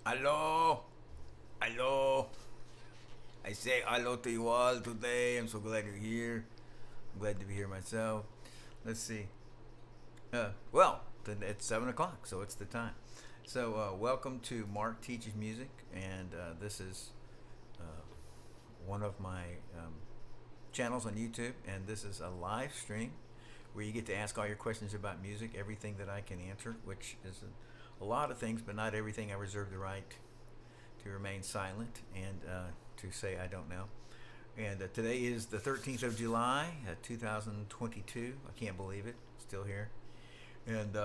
Hello, hello. I say hello to you all today. I'm so glad you're here. I'm glad to be here myself. Let's see. It's 7 o'clock, so it's the time. So, welcome to Mark Teaches Music, and this is uh, one of my um, channels on YouTube, and this is a live stream where you get to ask all your questions about music, everything that I can answer, which is a lot of things, but not everything. I reserve the right to remain silent and to say I don't know. And today is the 13th of July, 2022. I can't believe it. Still here. And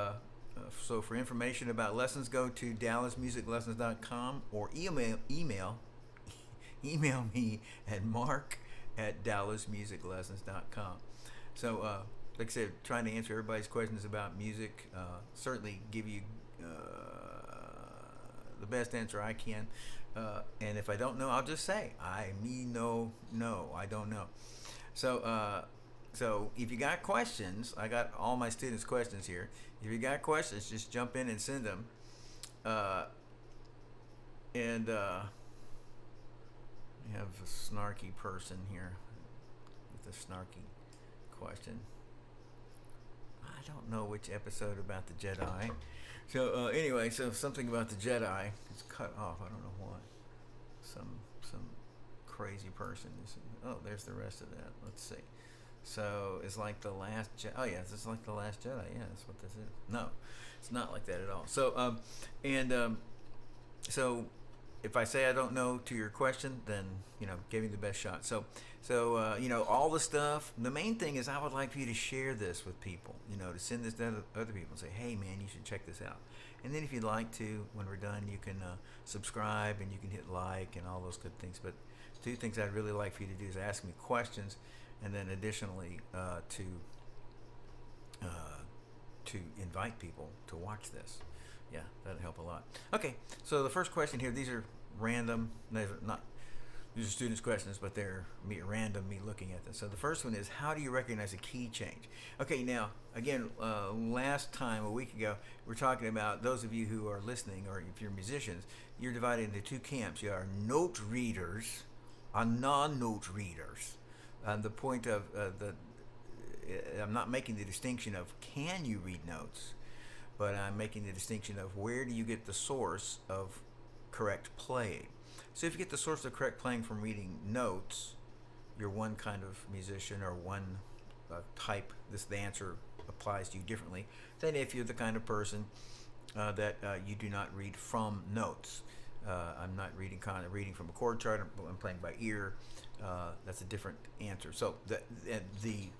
so for information about lessons, go to dallasmusiclessons.com or email me at mark@dallasmusiclessons.com. So, like I said, trying to answer everybody's questions about music. Certainly give you the best answer I can. And if I don't know, I'll just say I don't know. So so if you got questions, I got all my students' questions here. If you got questions, just jump in and send them. Uh, and we have a snarky person here with a snarky question. I don't know which episode about the Jedi. So anyway, so something about the Jedi is cut off. I don't know why. Some crazy person is. Oh, there's the rest of that. Let's see. So it's like the last. Oh yeah, it's like the last Jedi. Yeah, that's what this is. No, it's not like that at all. So so if I say I don't know to your question, then give me the best shot. So all the stuff. The main thing is I would like for you to share this with people. To send this to other people and say, hey man, you should check this out. And then if you'd like to, when we're done, you can subscribe and you can hit like and all those good things. But two things I'd really like for you to do is ask me questions, and then additionally uh, to invite people to watch this. Yeah, that'd help a lot. Okay, so the first question here, these are random. These are students' questions, but they're me looking at this. So the first one is, how do you recognize a key change? Okay, now again, last time a week ago, we're talking about those of you who are listening, or if you're musicians, you're divided into two camps. You are note readers and non-note readers. The point of I'm not making the distinction of can you read notes, but I'm making the distinction of where do you get the source of correct playing. So if you get the source of correct playing from reading notes, you're one kind of musician or one type. The answer applies to you differently than if you're the kind of person that you do not read from notes. I'm not reading from a chord chart. I'm playing by ear. That's a different answer. So the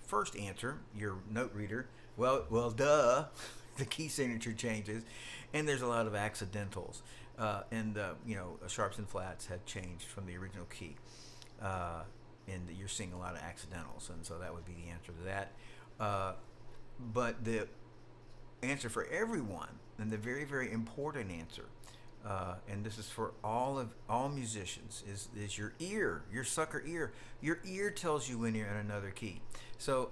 first answer, your note reader, duh, the key signature changes, and there's a lot of accidentals. And sharps and flats had changed from the original key, and you're seeing a lot of accidentals, and so that would be the answer to that. But the answer for everyone, and the very, very important answer, and this is for all musicians, is your ear, your sucker ear. Your ear tells you when you're in another key. So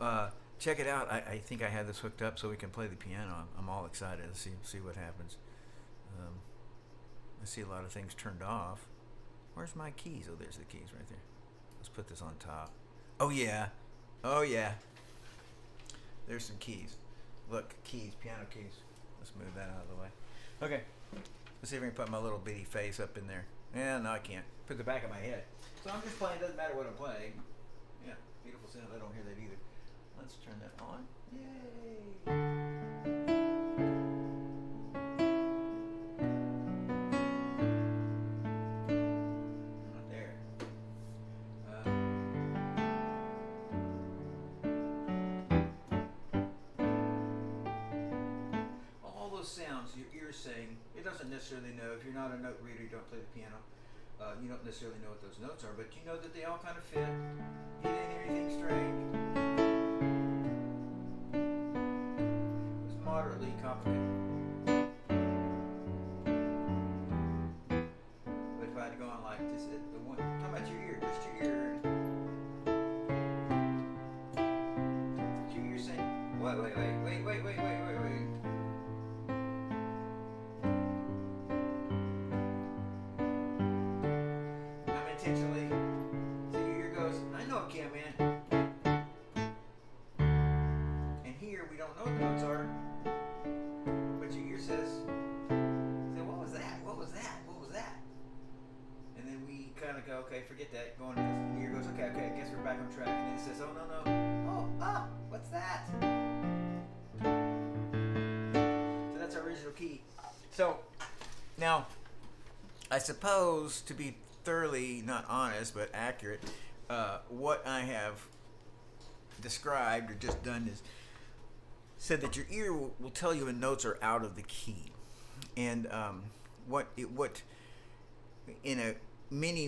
check it out. I think I had this hooked up so we can play the piano. I'm all excited to see what happens. I see a lot of things turned off. Where's my keys? Oh, there's the keys right there. Let's put this on top. Oh yeah. There's some keys. Look, keys, piano keys. Let's move that out of the way. Okay. Let's see if I can put my little bitty face up in there. Yeah, no, I can't. Put the back of my head. So I'm just playing. Doesn't matter what I'm playing. Yeah, beautiful sound. I don't hear that either. Let's turn that on. Yay! Sounds your ear's saying, it doesn't necessarily know. If you're not a note reader, you don't play the piano, you don't necessarily know what those notes are, but you know that they all kind of fit. You didn't hear anything strange. It's moderately complicated. But if I had to go on like just the one, talking about your ear, just your ear. Your ear saying, wait. intentionally. So your ear goes, I know what key I'm in. And here we don't know what the notes are. But your ear says, what was that? What was that? What was that? And then we kind of go, okay, forget that. Go on this. And your ear goes, okay, I guess we're back on track. And then it says, oh, no. What's that? So that's our original key. So now, I suppose to be thoroughly, not honest, but accurate, what I have described or just done is said that your ear will tell you when notes are out of the key. And what in a many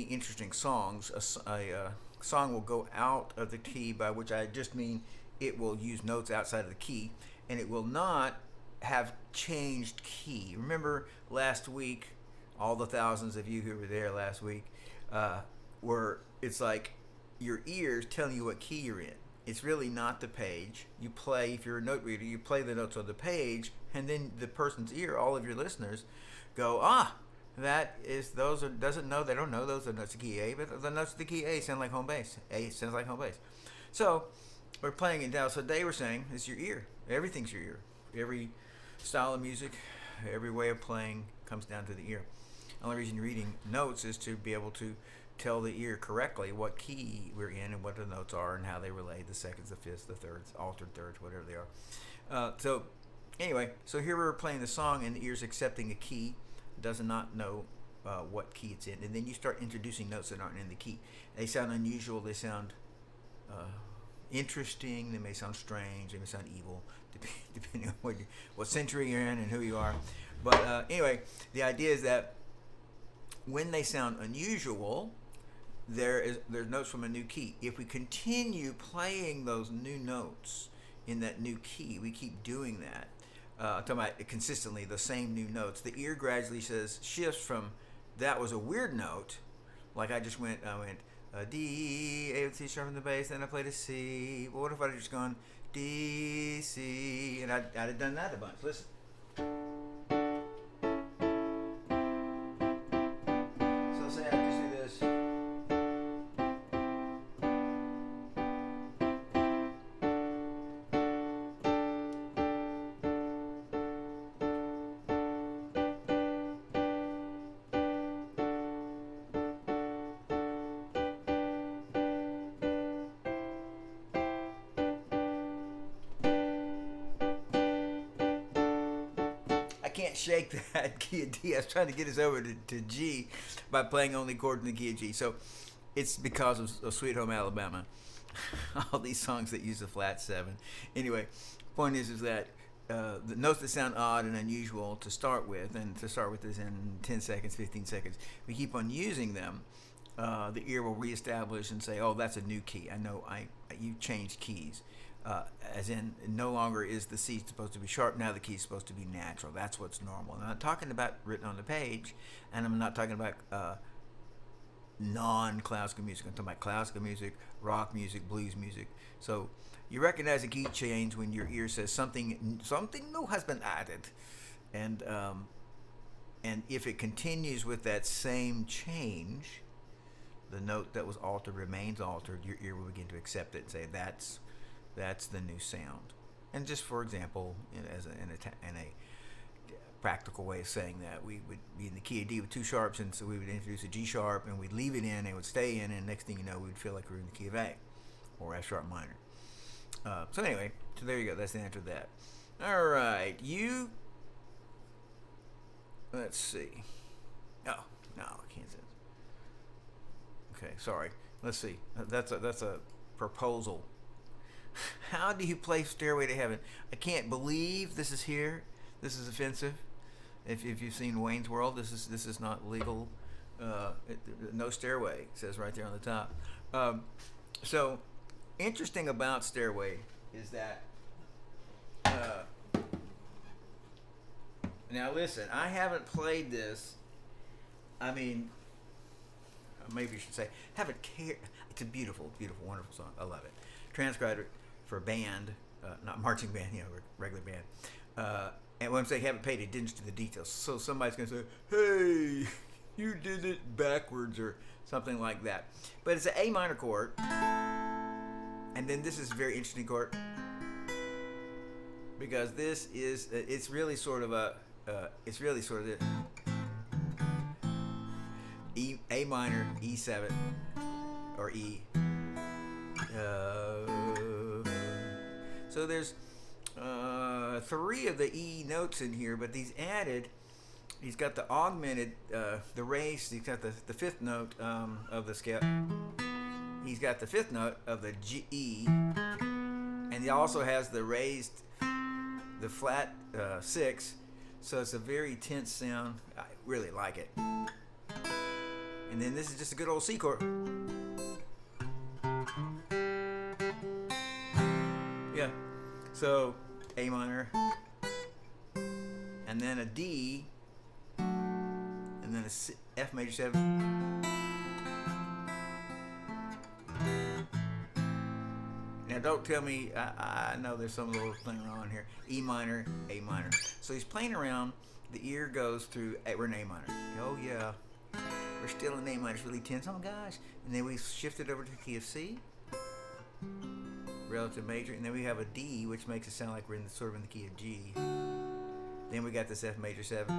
interesting songs, a song will go out of the key, by which I just mean it will use notes outside of the key, and it will not have changed key. Remember last week, all the thousands of you who were there last week, where it's like your ears telling you what key you're in. It's really not the page. You play, if you're a note reader, you play the notes on the page, and then the person's ear, all of your listeners, go, that is, they don't know those are notes of key A, but the notes of the key A sound like home bass. A sounds like home bass. So we're playing it down. So they were saying, it's your ear. Everything's your ear. Every style of music, every way of playing comes down to the ear. The only reason you're reading notes is to be able to tell the ear correctly what key we're in and what the notes are and how they relate, the seconds, the fifths, the thirds, altered thirds, whatever they are. So anyway, so here we're playing the song and the ear's accepting a key, does not know what key it's in, and then you start introducing notes that aren't in the key. They sound unusual, they sound interesting, they may sound strange, they may sound evil, depending on what century you're in and who you are. But anyway, the idea is that when they sound unusual, there's notes from a new key. If we continue playing those new notes in that new key, we keep doing that, talking about consistently the same new notes, the ear gradually shifts from that was a weird note, like I went D, A with C sharp in the bass, then I played a C. Well, what if I had just gone D, C, and I'd have done that a bunch. Listen. So say I just do this. Can't shake that key of D. I was trying to get us over to G by playing only chords in the key of G. So it's because of Sweet Home Alabama. All these songs that use a flat 7. Anyway, point is that the notes that sound odd and unusual to start with, and to start with is in 10 seconds, 15 seconds, we keep on using them, the ear will reestablish and say, oh, that's a new key. I know you changed keys. As in, no longer is the C supposed to be sharp, now the key is supposed to be natural. That's what's normal. I'm not talking about written on the page, and I'm not talking about non-classical music. I'm talking about classical music, rock music, blues music. So you recognize a key change when your ear says something new has been added. And if it continues with that same change, the note that was altered remains altered, your ear will begin to accept it and say, that's the new sound. And just for example, in a practical way of saying that, we would be in the key of D with 2 sharps, and so we would introduce a G sharp, and we'd leave it in, and it would stay in, and next thing you know, we'd feel like we were in the key of A, or F sharp minor. So anyway, so there you go. That's the answer to that. All right, let's see. Oh no, I can't say it. Okay, sorry. Let's see. That's a proposal. How do you play Stairway to Heaven? I can't believe this is here. This is offensive. If you've seen Wayne's World, this is not legal. No Stairway, it says right there on the top. So interesting about Stairway is that now listen, I haven't played this. I mean, maybe you should say haven't cared. It's a beautiful, wonderful song. I love it. Transcribed it for a band, not marching band, regular band. And when I say haven't paid attention to the details, so somebody's going to say, hey, You did it backwards or something like that. But it's an A minor chord. And then this is a very interesting chord. Because this is, it's really sort of a, it's really sort of this. A minor, E7, or E. So there's 3 of the E notes in here, but these added, he's got the augmented, the raised, he's got the 5th note of the scale. He's got the 5th note of the G, E, and he also has the raised, the flat 6, so it's a very tense sound. I really like it. And then this is just a good old C chord. Yeah. So A minor, and then a D, and then a C, F major 7. Now don't tell me, I know there's some little thing wrong here. E minor, A minor. So he's playing around, the ear goes through, we're in A minor. Oh yeah, we're still in A minor, it's really tense, oh gosh. And then we shifted over to the key of C, relative major, and then we have a D, which makes it sound like we're in the, sort of in the key of G. Then we got this F major 7,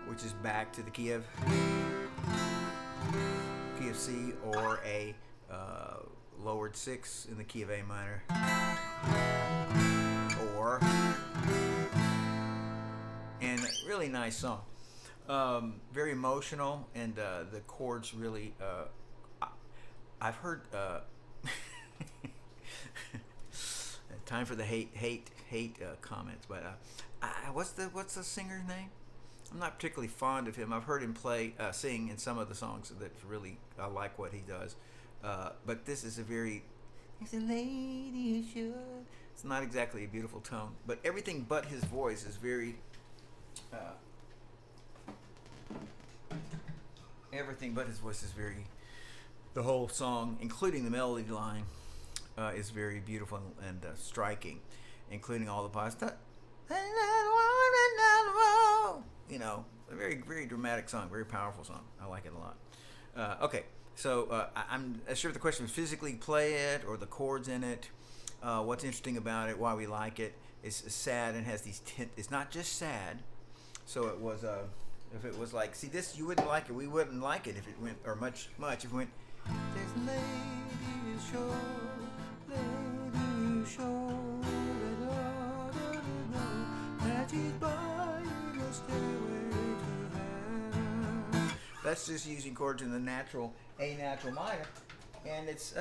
which is back to the key of C, or a lowered 6 in the key of A minor, or, and really nice song, very emotional, and the chords really, I've heard, time for the hate comments, but what's the singer's name? I'm not particularly fond of him. I've heard him sing in some of the songs that really, I like what he does. But this is a very, he's a lady should. It's not exactly a beautiful tone, but everything but his voice is very, the whole song, including the melody line, is very beautiful and striking, including all the parts. You know, a very, very dramatic song, very powerful song. I like it a lot. Okay, so I'm not sure if the question was physically play it or the chords in it. What's interesting about it, why we like it, is sad and has these it's not just sad. So it was, if it was like, see this, you wouldn't like it. We wouldn't like it if it went, or much, if it went, there's lady show, lady show, magic by the stairway to heaven. That's just using chords in the natural, A natural minor, and it's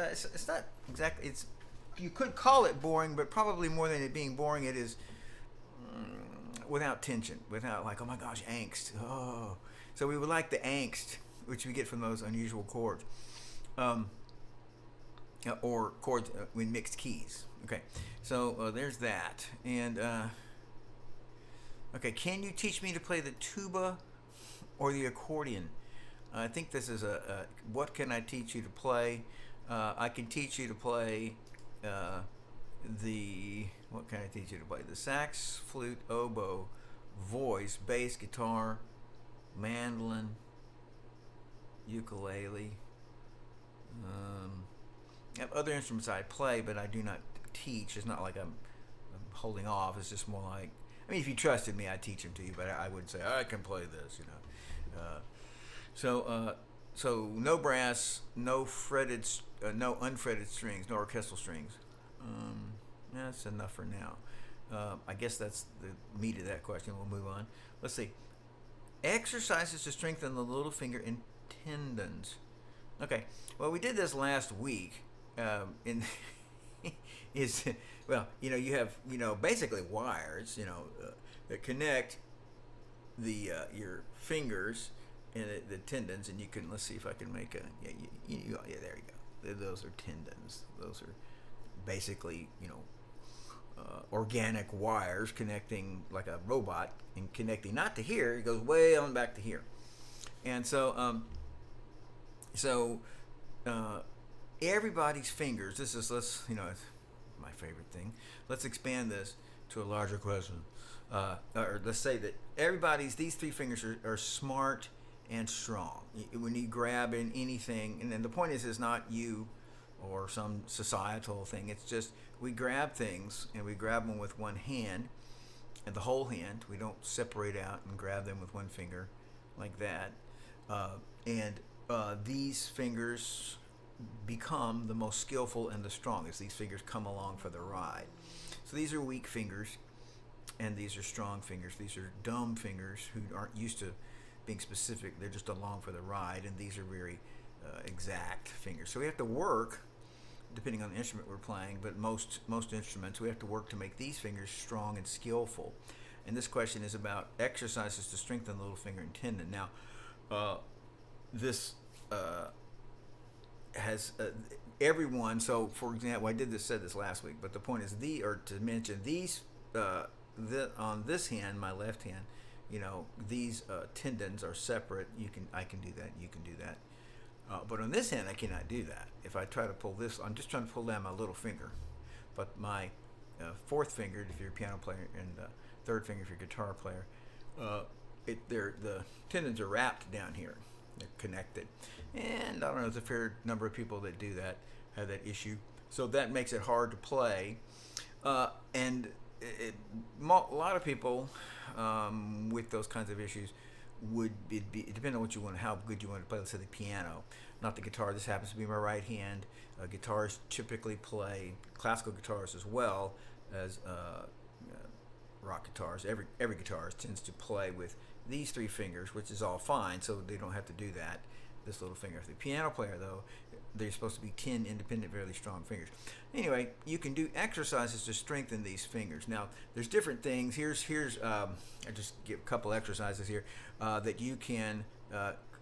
not exactly, it's, you could call it boring, but probably more than it being boring, it is without tension, without like, oh my gosh, angst. Oh, so we would like the angst, which we get from those unusual chords, or chords with mixed keys. Okay, so there's that. And okay, can you teach me to play the tuba or the accordion? I think this is a what can I teach you to play? I can teach you to play what can I teach you to play? The sax, flute, oboe, voice, bass, guitar, mandolin, ukulele. I have other instruments I play, but I do not teach. It's not like I'm holding off. It's just more like, I mean, if you trusted me, I'd teach them to you, but I would say, I can play this, you know. So no brass, no fretted, no unfretted strings, no orchestral strings. That's enough for now. I guess that's the meat of that question. We'll move on. Let's see. Exercises to strengthen the little finger and tendons. Okay. Well, we did this last week. Well, you know, you have, you know, basically wires, you know, that connect the your fingers and the tendons, and you can, let's see if I can make a, yeah, there you go. Those are tendons. Those are basically, you know, organic wires connecting like a robot, and connecting not to here, it goes way on back to here. And so everybody's fingers, let's, you know, it's my favorite thing. Let's expand this to a larger question. Or let's say that these 3 fingers are smart and strong. When you grab in anything, and then the point is not you or some societal thing. It's just we grab things and we grab them with one hand, and the whole hand. We don't separate out and grab them with one finger like that. And these fingers become the most skillful and the strongest. These fingers come along for the ride. So these are weak fingers, and these are strong fingers. These are dumb fingers who aren't used to being specific. They're just along for the ride, and these are very exact fingers. So we have to work, depending on the instrument we're playing, but most instruments, we have to work to make these fingers strong and skillful. And this question is about exercises to strengthen the little finger and tendon. Now, this has everyone. So, for example, I said this last week, but the point is to mention these on this hand, my left hand. These tendons are separate. I can do that. You can do that. But on this hand, I cannot do that. If I try to pull this, I'm just trying to pull down my little finger. But my fourth finger, if you're a piano player, and third finger if you're a guitar player, the tendons are wrapped down here. They're connected. And I don't know, there's a fair number of people that do that, have that issue. So that makes it hard to play. And a lot of people with those kinds of issues depending on what you want, how good you want to play. Let's say the piano, not the guitar. This happens to be my right hand. Guitars typically play, classical guitars as well as rock guitars. Every guitarist tends to play with these three fingers, which is all fine. So they don't have to do that. This little finger. For the piano player, though, they're supposed to be 10 independent, fairly strong fingers. Anyway, you can do exercises to strengthen these fingers. Now, there's different things. Here's I just give a couple exercises here that you can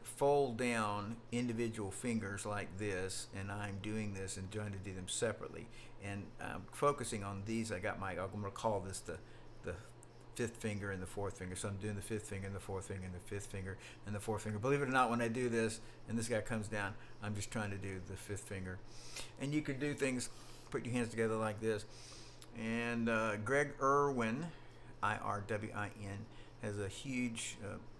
fold down individual fingers like this, and I'm doing this and trying to do them separately. And focusing on these, I'm going to call this the fifth finger and the fourth finger. So I'm doing the fifth finger and the fourth finger and the fifth finger and the fourth finger. Believe it or not, when I do this and this guy comes down, I'm just trying to do the fifth finger. And you can do things, put your hands together like this. And Greg Irwin, Irwin, has a huge,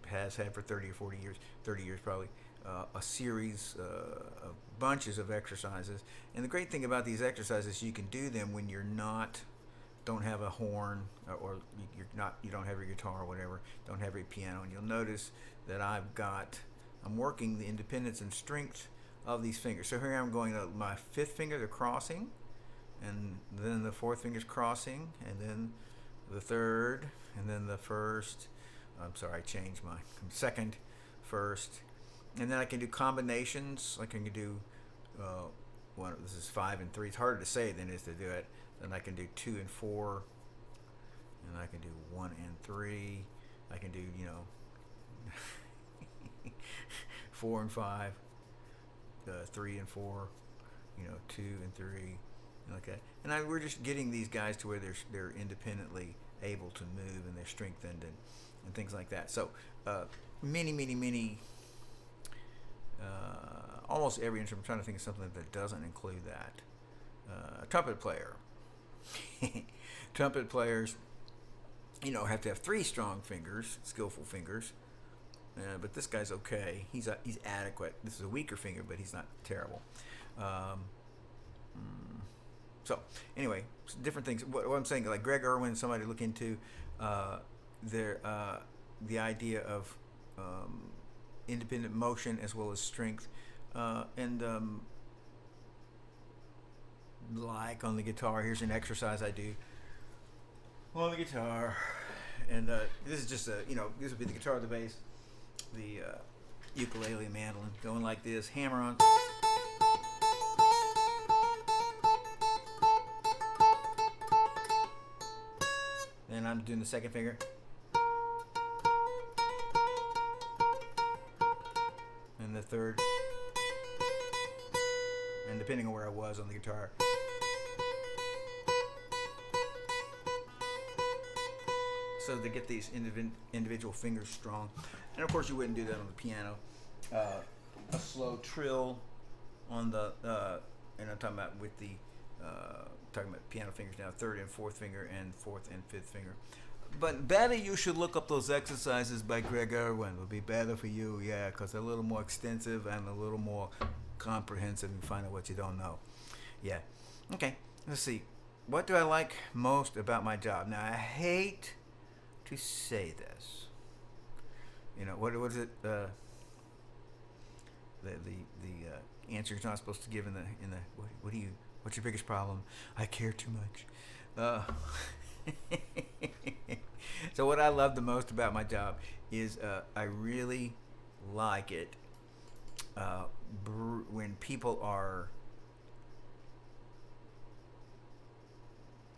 has had for 30 or 40 years, 30 years probably, a series of bunches of exercises. And the great thing about these exercises, you can do them when you're don't have a horn, or you don't have your guitar or whatever, don't have your piano. And you'll notice that I'm working the independence and strength of these fingers. So here I'm going to my fifth finger, they're crossing, and then the fourth finger's crossing, and then the third, and then the first. I'm sorry, I changed my second, first, and then I can do combinations. Like I can do this is 5 and 3. It's harder to say than it is to do it. Then I can do 2 and 4, and I can do 1 and 3. I can do 4 and 5, 3 and 4, 2 and 3, like that. And we're just getting these guys to where they're independently able to move, and they're strengthened and things like that. So many almost every instrument. I'm trying to think of something that doesn't include that. A trumpet player. Trumpet players, have to have 3 strong fingers, skillful fingers. But this guy's okay. He's adequate. This is a weaker finger, but he's not terrible. So anyway, different things. What I'm saying, like Greg Irwin, somebody to look into the idea of independent motion as well as strength, and like on the guitar, here's an exercise I do on the guitar, and this is just this would be the guitar, the bass, the ukulele, mandolin, going like this, hammer on, then I'm doing the second finger, and the third, and depending on where I was on the guitar. So to get these individual fingers strong. And of course you wouldn't do that on the piano. A slow trill on the, and I'm talking about with the, talking about piano fingers now, third and fourth finger and fourth and fifth finger. but better you should look up those exercises by Greg Irwin. It would be better for you, yeah, because they're a little more extensive and a little more comprehensive and find out what you don't know. Yeah. Okay, let's see. What do I like most about my job? Now, I hate to say this. You know, what is it? The answer you're not supposed to give in the what do you, what's your biggest problem? I care too much. So what I love the most about my job is I really like it when people are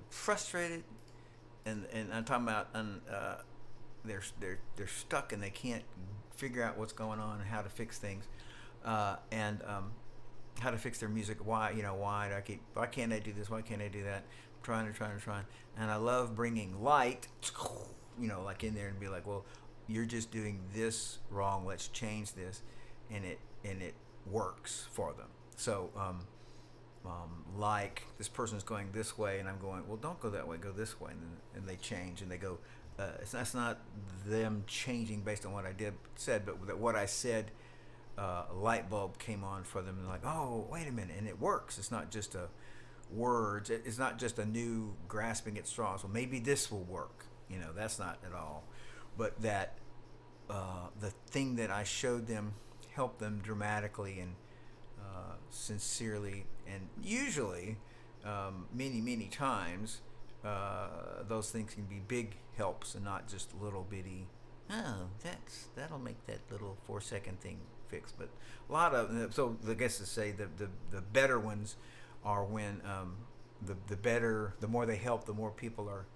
frustrated, and I'm talking about they're stuck and they can't figure out what's going on and how to fix things, and how to fix their music. Why why can't I do this? Why can't I do that? I'm trying, and I love bringing light, like in there and be like, well, you're just doing this wrong. Let's change this, and it works for them. So like this person's going this way and I'm going, well, don't go that way, go this way, and they change and they go. That's not them changing based on what I said, but that what I said, a light bulb came on for them, and like, oh, wait a minute, and it works. It's not just a words. It's not just a new grasping at straws. Well, maybe this will work. That's not at all. But that the thing that I showed them helped them dramatically and sincerely, and usually many times those things can be big helps and not just little bitty, oh, that'll make that little 4-second thing fix. But a lot of, so I guess to say the better ones are when the more they help, the more people are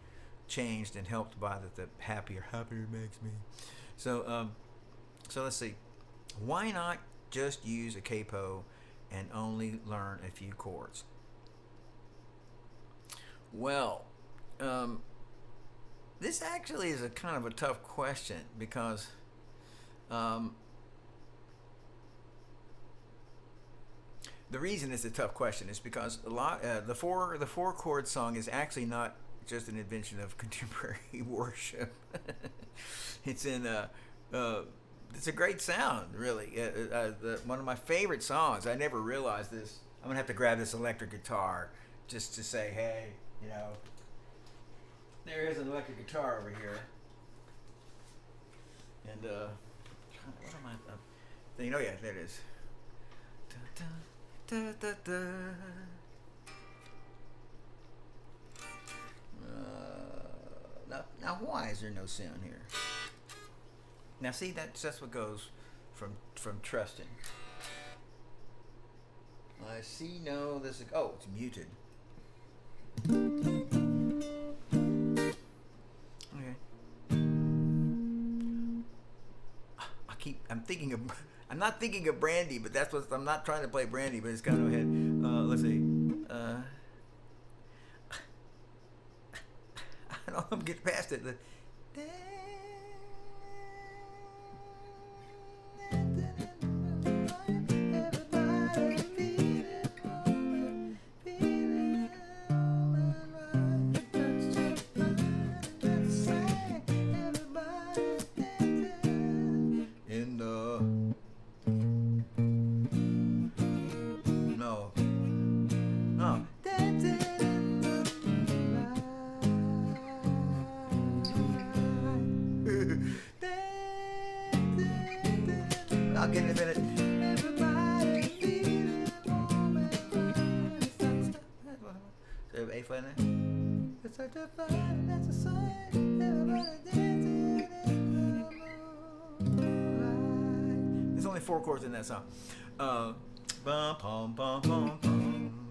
changed and helped by that, the happier it makes me. So let's see, why not just use a capo and only learn a few chords? Well, this actually is a kind of a tough question, because the reason it's a tough question is because the four chord song is actually not just an invention of contemporary worship. It's it's a great sound, really. One of my favorite songs. I never realized this. I'm gonna have to grab this electric guitar just to say, hey, there is an electric guitar over here, and what am I? Yeah, there it is. Da, da, da. Now, why is there no sound here? Now, see, that's what goes from trusting. I see. No, this is. Oh, it's muted. Okay. I'm not thinking of Brandy, but that's what I'm not trying to play Brandy, but it's kind of ahead. Let's see. I don't know. I'm getting past it. I'll get in a minute. So A flat there. It's like the fire, that's a sign. Everybody dancing in the moonlight. There's only 4 chords in that song. Bum, bum, bum, bum, bum,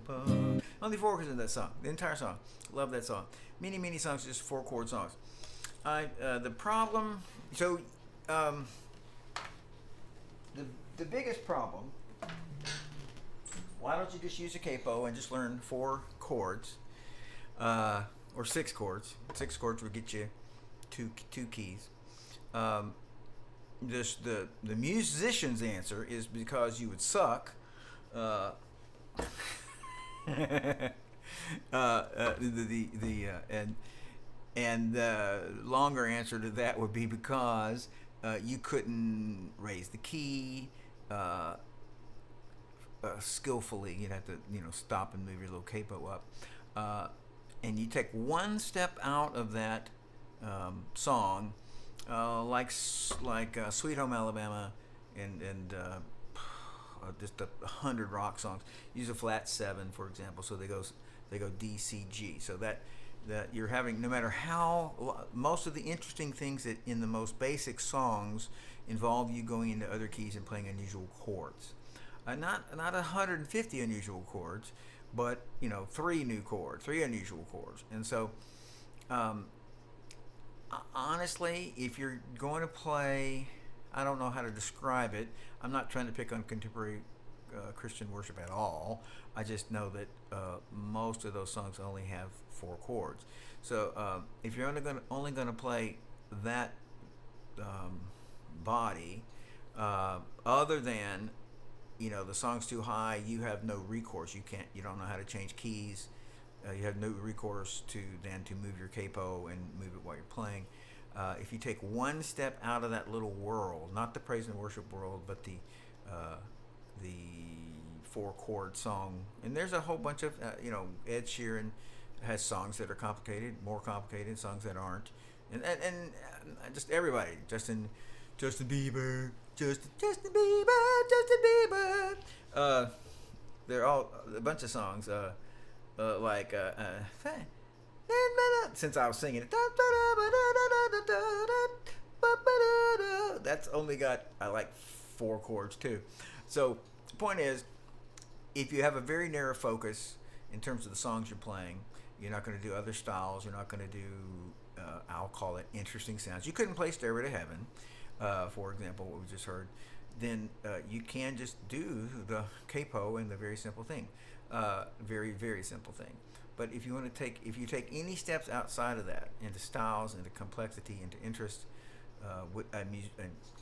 bum. Only 4 chords in that song. The entire song. Love that song. Many songs, just 4 chord songs. The problem. So. The biggest problem, why don't you just use a capo and just learn 4 chords, or 6 chords. 6 chords will get you two keys. The musician's answer is because you would suck. And And the longer answer to that would be because you couldn't raise the key skillfully. You'd have to, stop and move your little capo up. And you take one step out of that song, like Sweet Home Alabama, and just 100 rock songs. Use a flat 7, for example. So they go D, C, G. So that you're having, no matter how, most of the interesting things that in the most basic songs involve you going into other keys and playing unusual chords. Not 150 unusual chords, but 3 unusual chords. And so honestly, if you're going to play, I don't know how to describe it. I'm not trying to pick on contemporary Christian worship at all. I just know that most of those songs only have 4 chords. So if you're only going to play that body, other than the song's too high, you have no recourse. You don't know how to change keys. You have no recourse to move your capo and move it while you're playing. If you take one step out of that little world, not the praise and worship world, but the 4-chord song, and there's a whole bunch of Ed Sheeran has songs that are complicated, more complicated, songs that aren't, and just everybody, Justin Bieber, Justin Bieber. They're all a bunch of songs, like since I was singing it, that's only got 4 chords too. So the point is, if you have a very narrow focus in terms of the songs you're playing, you're not going to do other styles. You're not going to do, I'll call it, interesting sounds. You couldn't play Stairway to Heaven, for example, what we just heard. Then you can just do the capo and the very simple thing, very, very simple thing. But if you take any steps outside of that, into styles, into complexity, into interest, a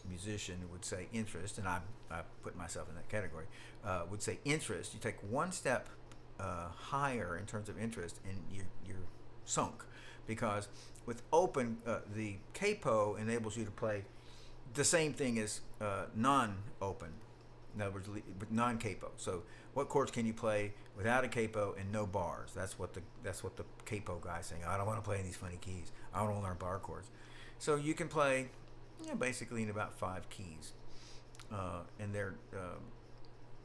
musician would say interest, and I put myself in that category, would say interest. You take one step higher in terms of interest, and you're sunk, because with open, the capo enables you to play the same thing as non-open. In other words, non-capo. So what chords can you play without a capo and no bars? That's what the capo guy's saying. I don't want to play in these funny keys. I want to learn bar chords. So you can play, basically in about 5 keys, and they're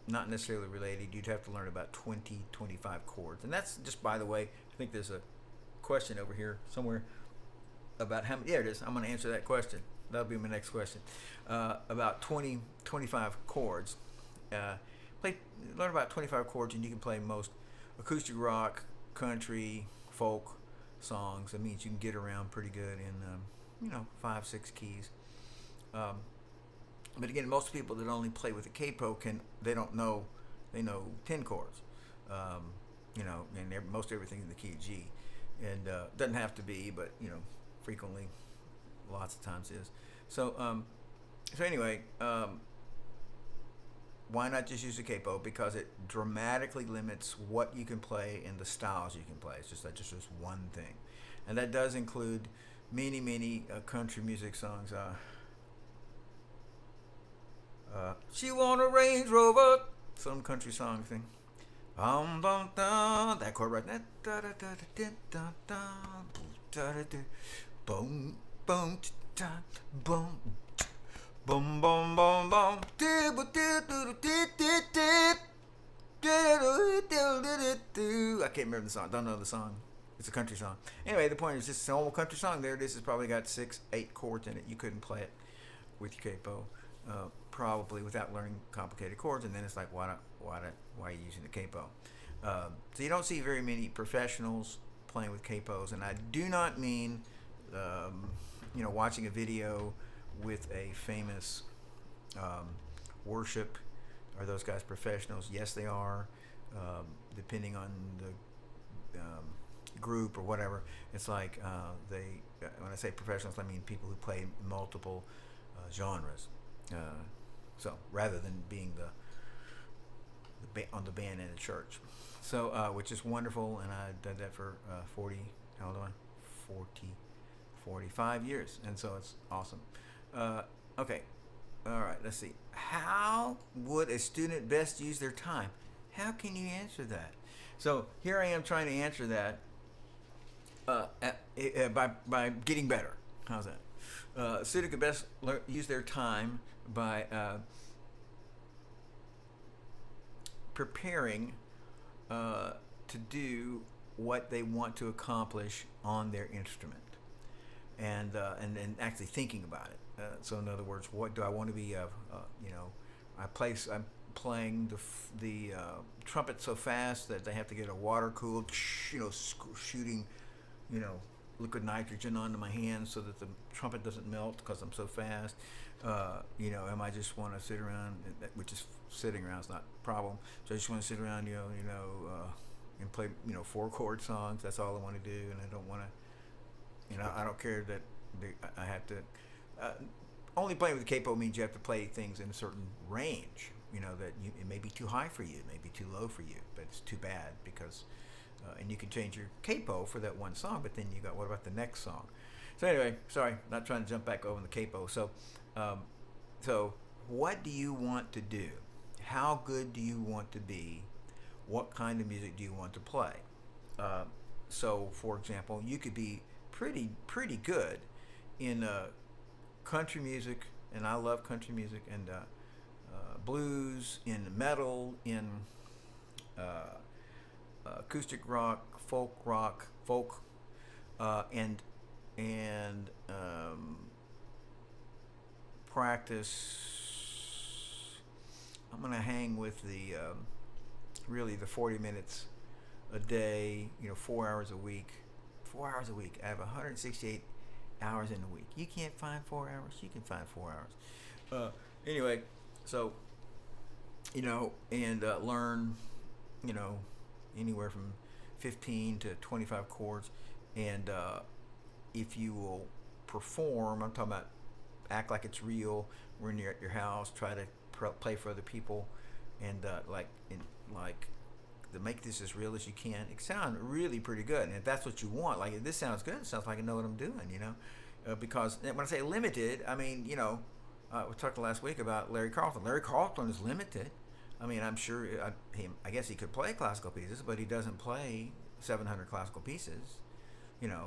not necessarily related. You'd have to learn about 25 chords, and that's just, by the way, I think there's a question over here somewhere about how many. Yeah, it is. I'm going to answer that question. That'll be my next question. About 25 chords. Learn about 25 chords, and you can play most acoustic rock, country, folk songs. That means you can get around pretty good in 5-6 keys. But again, most people that only play with the capo they know 10 chords. And most everything in the key of G, and doesn't have to be, but frequently, lots of times is. So anyway, why not just use the capo? Because it dramatically limits what you can play and the styles you can play. It's just one thing, and that does include many country music songs. She want a Range Rover, some country song thing. That chord right there. Boom, boom, boom, boom, boom, boom, boom. I can't remember the song. Don't know the song. It's a country song. Anyway, the point is, just an old country song. There it is. It's probably got 6-8 chords in it. You couldn't play it with your capo, probably without learning complicated chords. And then it's like, why are you using the capo? So you don't see very many professionals playing with capos, and I do not mean watching a video with a famous worship. Are those guys professionals? Yes, they are. Depending on the group or whatever, it's like when I say professionals, I mean people who play multiple genres. So rather than being on the band in a church, so which is wonderful, and I did that for 40. How old am I? 40, 45 years, and so it's awesome. Okay, all right, let's see. How would a student best use their time? How can you answer that? So here I am trying to answer that by getting better. How's that? Student could best use their time by preparing to do what they want to accomplish on their instrument, and actually thinking about it. So in other words, what do I want to be? I'm playing the trumpet so fast that they have to get a water cooled, shooting, liquid nitrogen onto my hands so that the trumpet doesn't melt because I'm so fast. Am I just want to sit around, which is sitting around is not a problem. So I just want to sit around, and play, 4-chord songs. That's all I want to do, and I don't want to, I don't care that I have to. Only playing with the capo means you have to play things in a certain range. It may be too high for you, it may be too low for you, but it's too bad because, and you can change your capo for that one song, but then you got, what about the next song? So anyway, sorry, not trying to jump back over the capo. So what do you want to do? How good do you want to be? What kind of music do you want to play? So for example, you could be pretty good in country music, and I love country music, and blues, in metal, in acoustic rock, folk, and practice. I'm gonna hang with the really the 40 minutes a day, 4 hours a week. 4 hours a week. I have 168 hours in a week. You can't find 4 hours. You can find 4 hours. Anyway, so and learn, anywhere from 15 to 25 chords, and if you will perform, I'm talking about act like it's real when you're at your house, try to play for other people, and to make this as real as you can. It sounds really pretty good, and if that's what you want, like if this sounds good, it sounds like I know what I'm doing, because when I say limited, I mean, we talked last week about Larry Carlton. Larry Carlton is limited. I mean, I'm sure, I guess he could play classical pieces, but he doesn't play 700 classical pieces,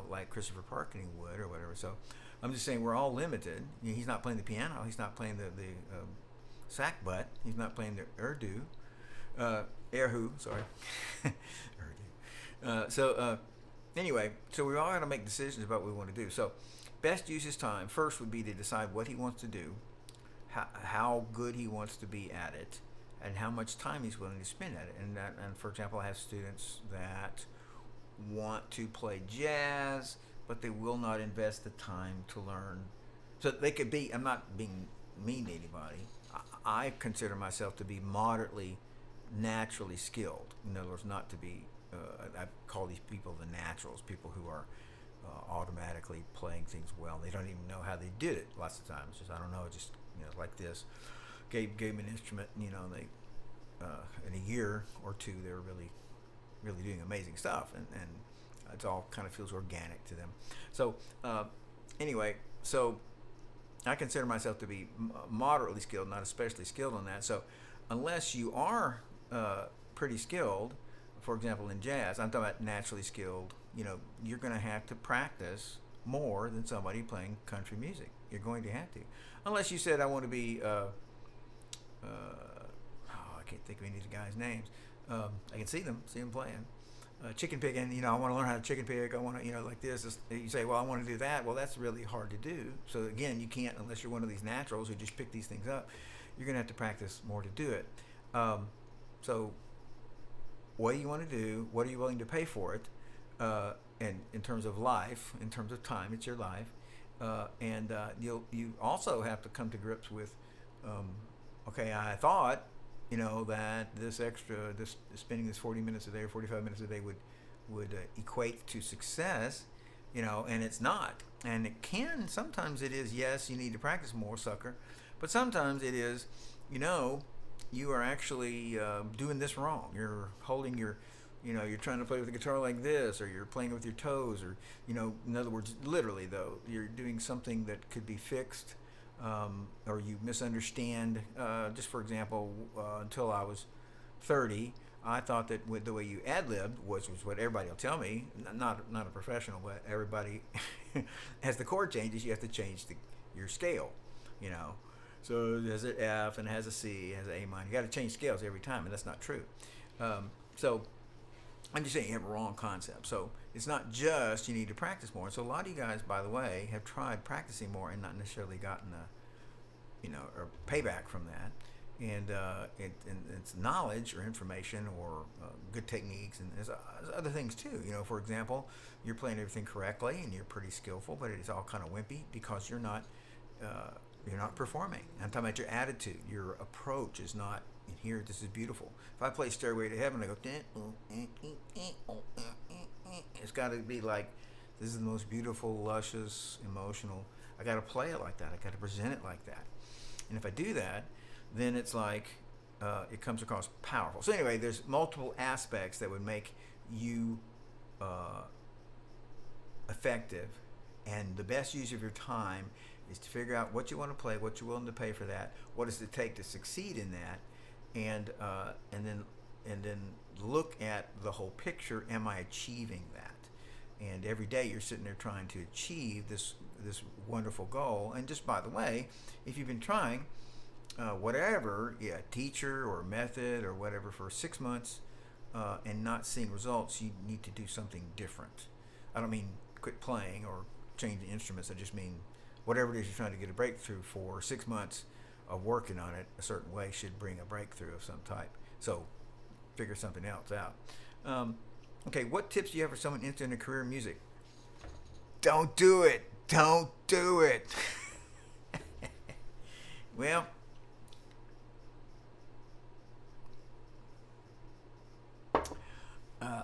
like Christopher Parkening would or whatever. So I'm just saying we're all limited. He's not playing the piano. He's not playing the sack butt. He's not playing the erhu, sorry. Erhu. Anyway, so we all got to make decisions about what we want to do. So best use his time first would be to decide what he wants to do, how good he wants to be at it, and how much time he's willing to spend at it. And for example, I have students that want to play jazz, but they will not invest the time to learn. So they could be, I'm not being mean to anybody, I consider myself to be moderately naturally skilled. In other words, not to be, I call these people the naturals, people who are automatically playing things well. They don't even know how they did it lots of times. Just, I don't know, just, like this. Gave me an instrument, they, in a year or two, they were really doing amazing stuff, and it all kind of feels organic to them. So anyway, so I consider myself to be moderately skilled, not especially skilled on that. So unless you are pretty skilled, for example in jazz, I'm talking about naturally skilled, you're going to have to practice more than somebody playing country music. You're going to have to, unless you said I want to be I can't think of any of the guys' names. I can see them playing. Chicken picking, I want to learn how to chicken pick. I want to, like this. You say, well, I want to do that. Well, that's really hard to do. So again, you can't, unless you're one of these naturals who just pick these things up. You're going to have to practice more to do it. So what do you want to do? What are you willing to pay for it? And in terms of life, in terms of time, it's your life. And you also have to come to grips with, okay, I thought, that this spending this 40 minutes a day or 45 minutes a day would equate to success, and it's not. And it can, sometimes it is, yes, you need to practice more, sucker. But sometimes it is, you are actually doing this wrong. You're holding your you're trying to play with the guitar like this, or you're playing with your toes, or in other words, literally though, you're doing something that could be fixed, or you misunderstand. Just for example, until I was 30, I thought that with the way you ad-libbed was what everybody will tell me. Not a professional, but everybody, as the chord changes, you have to change your scale. You know, so it has an F and it has a C, it has an A minor. You got to change scales every time, and that's not true. So I'm just saying you have a wrong concept. So it's not just you need to practice more. So a lot of you guys, by the way, have tried practicing more and not necessarily gotten a payback from that. And it's knowledge or information or good techniques, and there's other things too. For example, you're playing everything correctly and you're pretty skillful, but it's all kind of wimpy because you're not performing. I'm talking about your attitude. Your approach is not. And here, this is beautiful. If I play Stairway to Heaven, I go. It's got to be like, this is the most beautiful, luscious, emotional. I got to play it like that. I got to present it like that. And if I do that, then it's like it comes across powerful. So anyway, there's multiple aspects that would make you effective, and the best use of your time is to figure out what you want to play, what you're willing to pay for that, what does it take to succeed in that, and then look at the whole picture. Am I achieving that? And every day you're sitting there trying to achieve this wonderful goal. And just by the way, if you've been trying whatever, teacher or method or whatever for 6 months and not seeing results, you need to do something different. I don't mean quit playing or change the instruments. I just mean whatever it is you're trying to get a breakthrough for, 6 months of working on it a certain way should bring a breakthrough of some type. So figure something else out. Okay, what tips do you have for someone interested in a career in music? Don't do it. Don't do it. Well,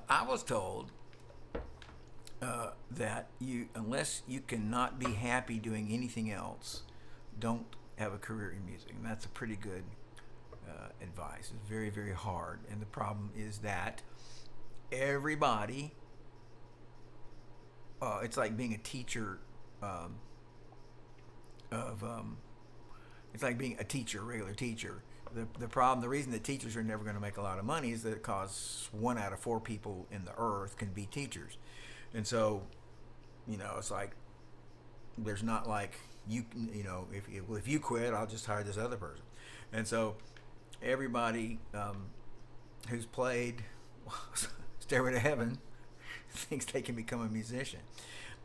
I was told that unless you cannot be happy doing anything else, don't have a career in music. And that's a pretty good advice. It's very, very hard. And the problem is that everybody, it's like being a teacher it's like being a teacher, a regular teacher. The reason that teachers are never going to make a lot of money is that because 1 out of 4 people in the earth can be teachers. And so, it's like, there's not like, if you quit, I'll just hire this other person. And so everybody who's played Stairway to Heaven thinks they can become a musician.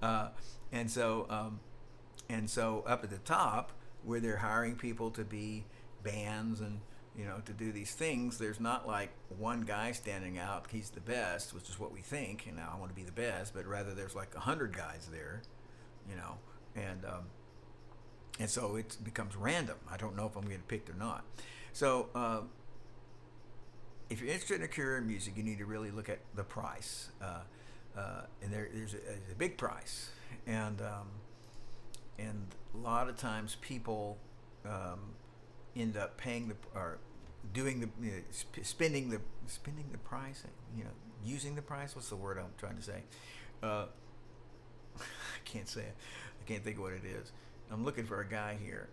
And so up at the top, where they're hiring people to be bands and to do these things, there's not like one guy standing out, he's the best, which is what we think, and I want to be the best, but rather there's like 100 guys there, and so it becomes random. I don't know if I'm getting picked or not. So if you're interested in a career in music, you need to really look at the price, and there's a big price, and a lot of times people end up paying doing spending the price, using the price. What's the word I'm trying to say? I can't say it. I can't think of what it is. I'm looking for a guy here.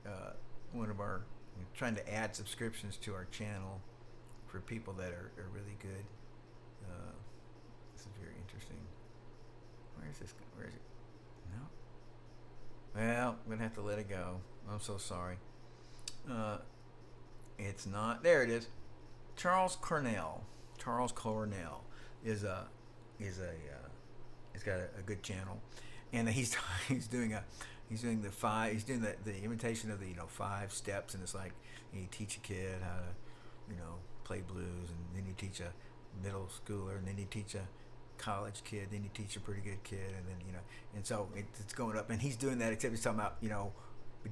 Trying to add subscriptions to our channel for people that are really good. This is very interesting. Where is this? Where is it? No. Well, I'm gonna have to let it go. I'm so sorry. It's not. There it is. Charles Cornell is he's got a good channel, and he's doing the imitation of the 5 steps, and it's like you teach a kid how to play blues, and then you teach a middle schooler, and then you teach a college kid, then you teach a pretty good kid, and then and so it's going up, and he's doing that, except he's talking about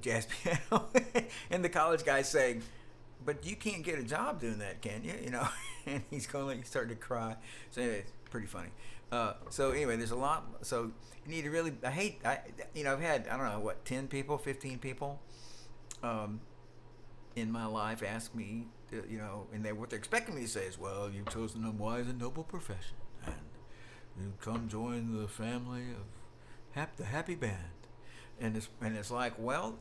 jazz piano, and the college guy's saying, but you can't get a job doing that, can you? And he's starting to cry. So anyway, it's pretty funny. So anyway, there's a lot. So you need to really. I've had 10 people, 15 people in my life ask me, and what they're expecting me to say is, well, you've chosen a wise and noble profession, and you come join the family of the happy band, and it's like, well,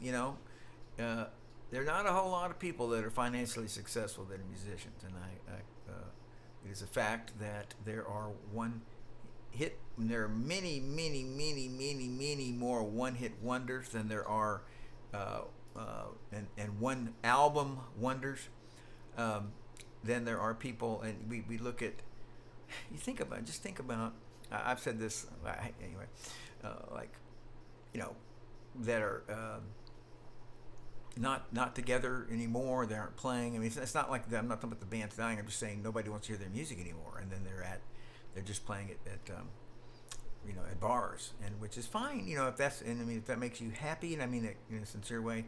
there are not a whole lot of people that are financially successful that are musicians, and it is a fact that there are many, many, many, many, many more one-hit wonders than there are and one album wonders than there are people. And we look at, think about I've said this anyway, that are not together anymore. They aren't playing. I mean, it's not like that. I'm not talking about the band's dying. I'm just saying nobody wants to hear their music anymore, and then they're just playing it at bars, and which is fine. If that makes you happy, and I mean it in a sincere way.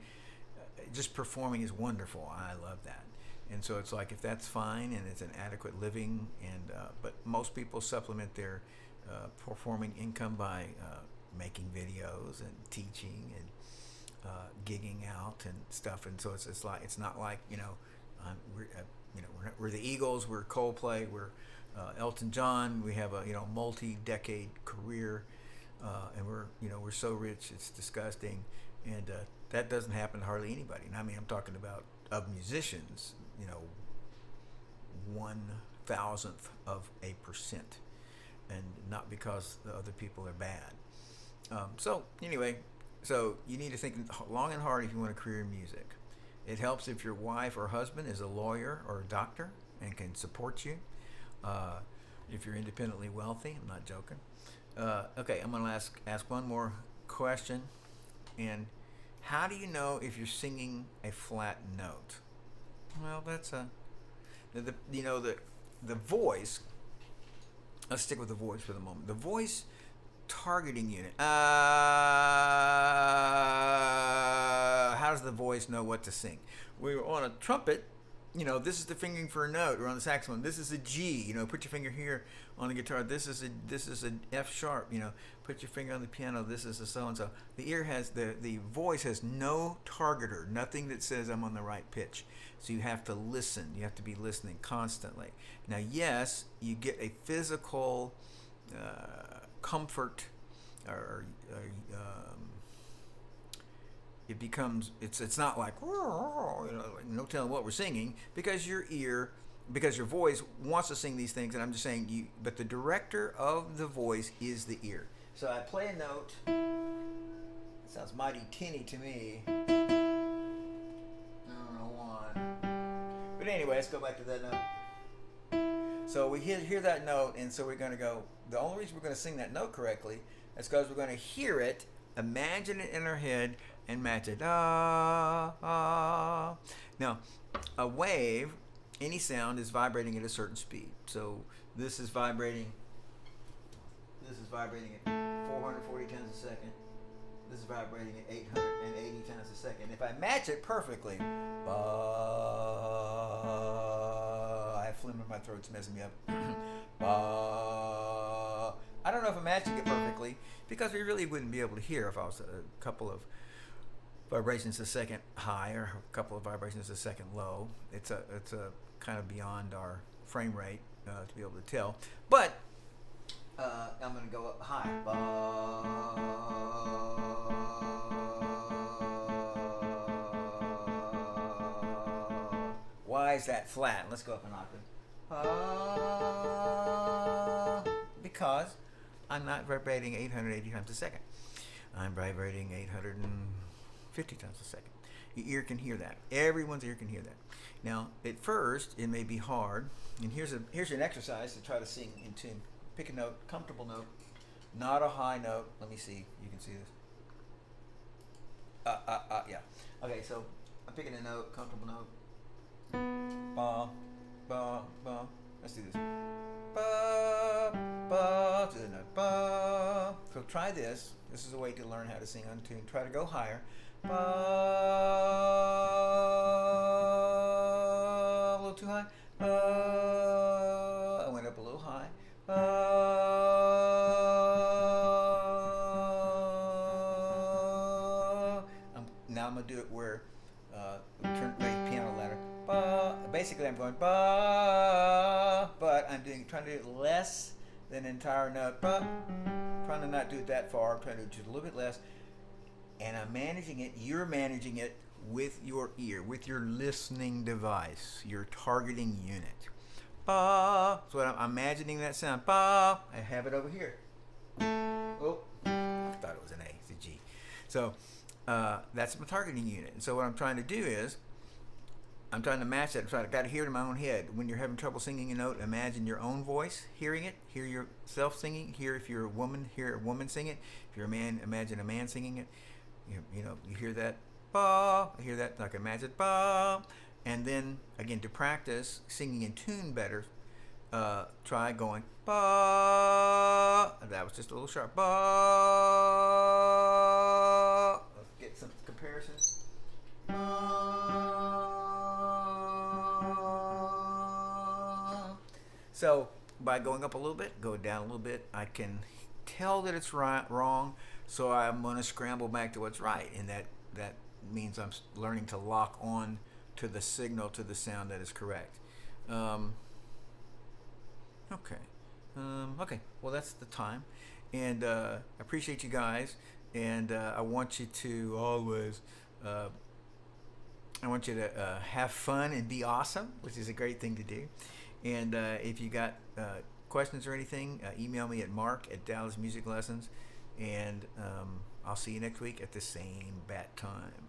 Just performing is wonderful. I love that, and so it's like, if that's fine and it's an adequate living, and but most people supplement their performing income by making videos and teaching and gigging out and stuff, and so it's not like we're the Eagles, we're Coldplay, we're Elton John. We have a multi-decade career, and we're so rich it's disgusting, and that doesn't happen to hardly anybody. And I mean, I'm talking about of musicians, 1,000th of a percent, and not because the other people are bad. So anyway. So you need to think long and hard if you want a career in music. It helps if your wife or husband is a lawyer or a doctor and can support you. If you're independently wealthy, I'm not joking. Okay, I'm going to ask one more question. And how do you know if you're singing a flat note? Well, that's the voice. Let's stick with the voice for the moment. The voice targeting unit. How does the voice know what to sing? We're on a trumpet. This is the fingering for a note. Or on the saxophone, this is a G. Put your finger here on the guitar. This is a F sharp. Put your finger on the piano. This is a so and so. The voice has no targeter. Nothing that says I'm on the right pitch. So you have to listen. You have to be listening constantly. Now, yes, you get a physical comfort, or it becomes, it's not like, no telling what we're singing, because your voice wants to sing these things, and I'm just saying but the director of the voice is the ear. So I play a note. It sounds mighty tinny to me. I don't know why. But anyway, let's go back to that note. So we hear that note, and so we're going to go, the only reason we're going to sing that note correctly is because we're going to hear it, imagine it in our head, and match it. Ah, ah. Now, a wave, any sound, is vibrating at a certain speed. So this is vibrating at 440 times a second. This is vibrating at 880 times a second. If I match it perfectly, I have phlegm in my throat, it's messing me up. I don't know if I'm matching it perfectly, because we really wouldn't be able to hear if I was a couple of vibrations a second high or a couple of vibrations a second low. It's a kind of beyond our frame rate to be able to tell. But I'm going to go up high. Why is that flat? Let's go up an octave. Because I'm not vibrating 880 times a second. I'm vibrating 850 times a second. Your ear can hear that. Everyone's ear can hear that. Now, at first, it may be hard. And here's an exercise to try to sing in tune. Pick a note, comfortable note, not a high note. Let me see. You can see this. Yeah. Okay, so I'm picking a note, comfortable note. Ba, ba, ba. Let's do this. Ba, ba, to the note. Ba. So try this. This is a way to learn how to sing on tune. Try to go higher. Ba, a little too high. Ba, I went up a little high. Now I'm going to do it where Turn the piano ladder. Ba. Basically, I'm going ba, but I'm trying to do it less than an entire note. Ba. Trying to not do it that far. I'm trying to do just a little bit less, and I'm managing it. You're managing it with your ear, with your listening device, your targeting unit. Ba. So I'm imagining that sound. Ba. I have it over here. Oh, I thought it was an A. It's a G. So that's my targeting unit. And so what I'm trying to do is I'm trying to match that. I've got to hear it in my own head. When you're having trouble singing a note, imagine your own voice hearing it. Hear yourself singing. Hear if you're a woman, hear a woman sing it. If you're a man, imagine a man singing it. You hear that ba. I hear that like imagine ba. And then again to practice singing in tune better, try going ba. That was just a little sharp ba. Let's get some comparisons. So by going up a little bit, go down a little bit, I can tell that it's wrong, so I'm going to scramble back to what's right, and that means I'm learning to lock on to the signal, to the sound that is correct. Okay. Okay. Well, that's the time, and I appreciate you guys, and I want you to always. I want you to have fun and be awesome, which is a great thing to do. And if you got questions or anything, email me at mark@dallasmusiclessons, and I'll see you next week at the same bat time.